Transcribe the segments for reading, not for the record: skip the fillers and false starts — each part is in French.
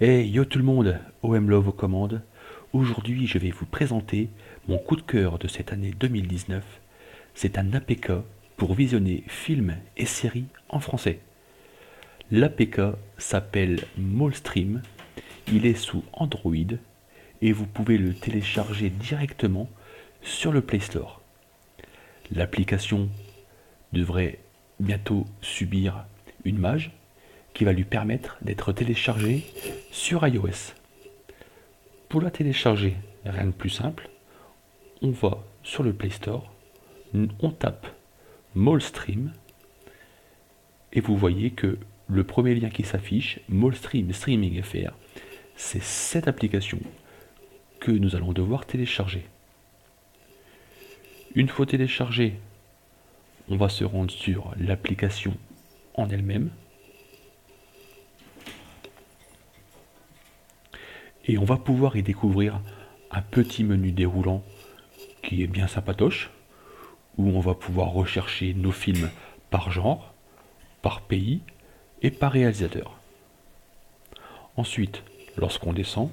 Hey yo tout le monde, OM Love aux commandes. Aujourd'hui, je vais vous présenter mon coup de cœur de cette année 2019. C'est un APK pour visionner films et séries en français. L'APK s'appelle Molstream, il est sous Android et vous pouvez le télécharger directement sur le Play Store. L'application devrait bientôt subir une mage qui va lui permettre d'être téléchargée sur iOS. Pour la télécharger, rien de plus simple, on va sur le Play Store, on tape Molstream et vous voyez que le premier lien qui s'affiche, Molstream Streaming FR, c'est cette application que nous allons devoir télécharger. Une fois téléchargée, on va se rendre sur l'application en elle-même et on va pouvoir y découvrir un petit menu déroulant qui est bien sympatoche, où on va pouvoir rechercher nos films par genre, par pays et par réalisateur. Ensuite, lorsqu'on descend,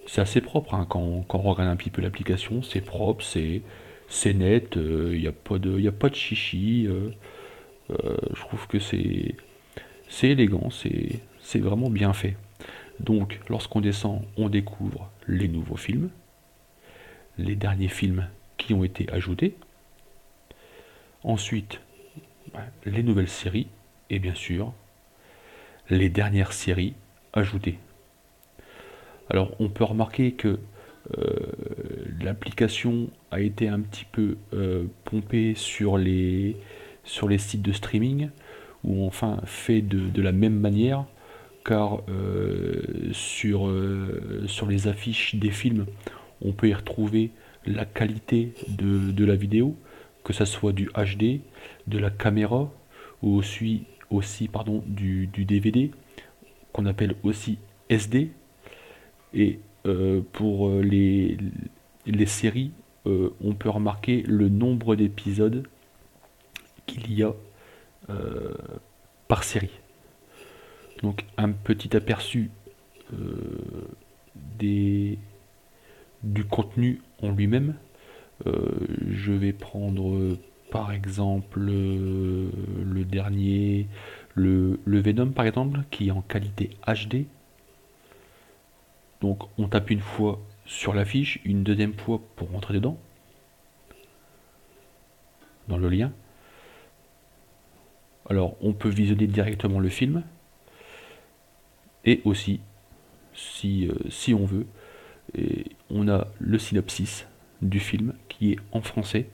c'est assez propre hein, quand on regarde un petit peu l'application, c'est propre, c'est net, il n'y a, y a pas de chichi, je trouve que c'est élégant, c'est vraiment bien fait. Donc, lorsqu'on descend, on découvre les nouveaux films, les derniers films qui ont été ajoutés, ensuite les nouvelles séries, et bien sûr, les dernières séries ajoutées. Alors, on peut remarquer que l'application a été un petit peu pompée sur les sites de streaming, ou enfin fait de la même manière, car sur les affiches des films, on peut y retrouver la qualité de la vidéo, que ça soit du HD, de la caméra, ou aussi pardon, du DVD, qu'on appelle aussi SD. Et pour les séries, on peut remarquer le nombre d'épisodes qu'il y a euh, par série. Donc un petit aperçu des, du contenu en lui-même. Euh, je vais prendre par exemple le dernier, le Venom par exemple, qui est en qualité HD. Donc on tape une fois sur la fiche, une deuxième fois pour rentrer dedans, dans le lien. Alors on peut visionner directement le film, et aussi, si on veut, et on a le synopsis du film qui est en français.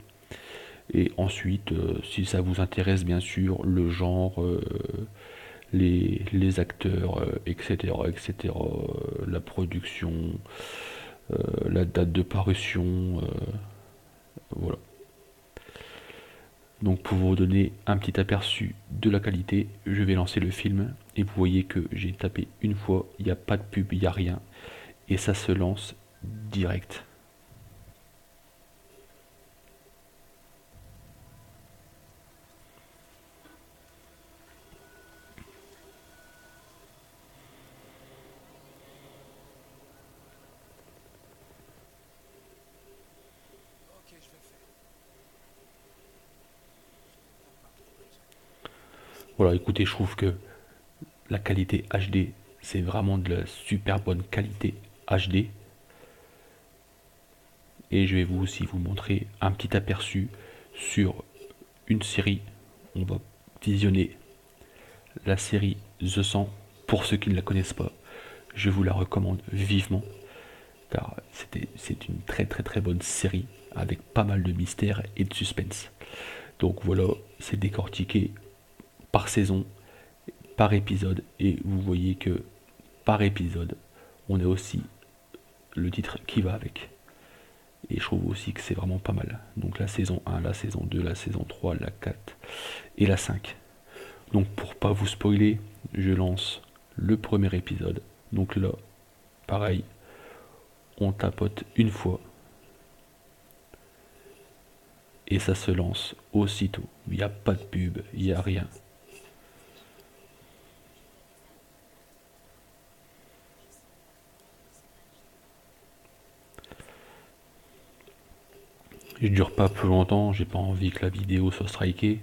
Et ensuite, si ça vous intéresse bien sûr, le genre, les acteurs, etc., etc., la production, la date de parution, voilà. Donc pour vous donner un petit aperçu de la qualité, je vais lancer le film et vous voyez que j'ai tapé une fois, il n'y a pas de pub, il n'y a rien, et ça se lance direct. Voilà, écoutez, je trouve que la qualité HD, c'est vraiment de la super bonne qualité HD. Et je vais vous aussi vous montrer un petit aperçu sur une série. On va visionner la série The 100. Pour ceux qui ne la connaissent pas, je vous la recommande vivement, car c'est une très très très bonne série avec pas mal de mystères et de suspense. Donc voilà, c'est décortiqué par saison, par épisode, et vous voyez que par épisode, on a aussi le titre qui va avec. Et je trouve aussi que c'est vraiment pas mal. Donc la saison 1, la saison 2, la saison 3, la 4 et la 5. Donc pour pas vous spoiler, je lance le premier épisode. Donc là, pareil, on tapote une fois et ça se lance aussitôt. Il n'y a pas de pub, il n'y a rien. je dure pas plus longtemps, j'ai pas envie que la vidéo soit strikée.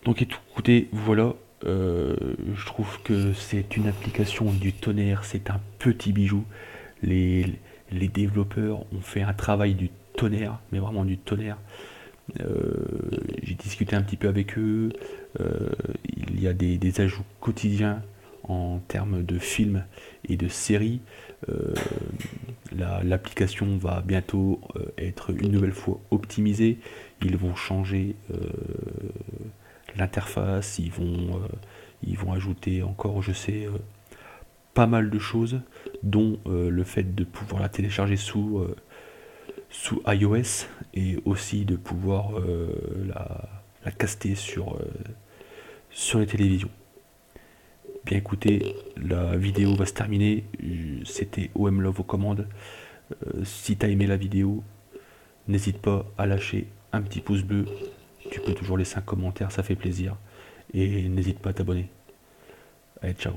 Donc écoutez, voilà, je trouve que c'est une application du tonnerre, c'est un petit bijou. Les, les développeurs ont fait un travail du tonnerre, mais vraiment du tonnerre. Euh, j'ai discuté un petit peu avec eux. euh, il y a des ajouts quotidiens en termes de films et de séries. Euh, L'application va bientôt être une nouvelle fois optimisée. Ils vont changer l'interface, ils vont ajouter encore, je sais, pas mal de choses, dont le fait de pouvoir la télécharger sous iOS et aussi de pouvoir la caster sur les télévisions. Bien écoutez, la vidéo va se terminer. C'était OM Love aux commandes. Si t'as aimé la vidéo, n'hésite pas à lâcher un petit pouce bleu. Tu peux toujours laisser un commentaire, ça fait plaisir. Et n'hésite pas à t'abonner. Allez, ciao.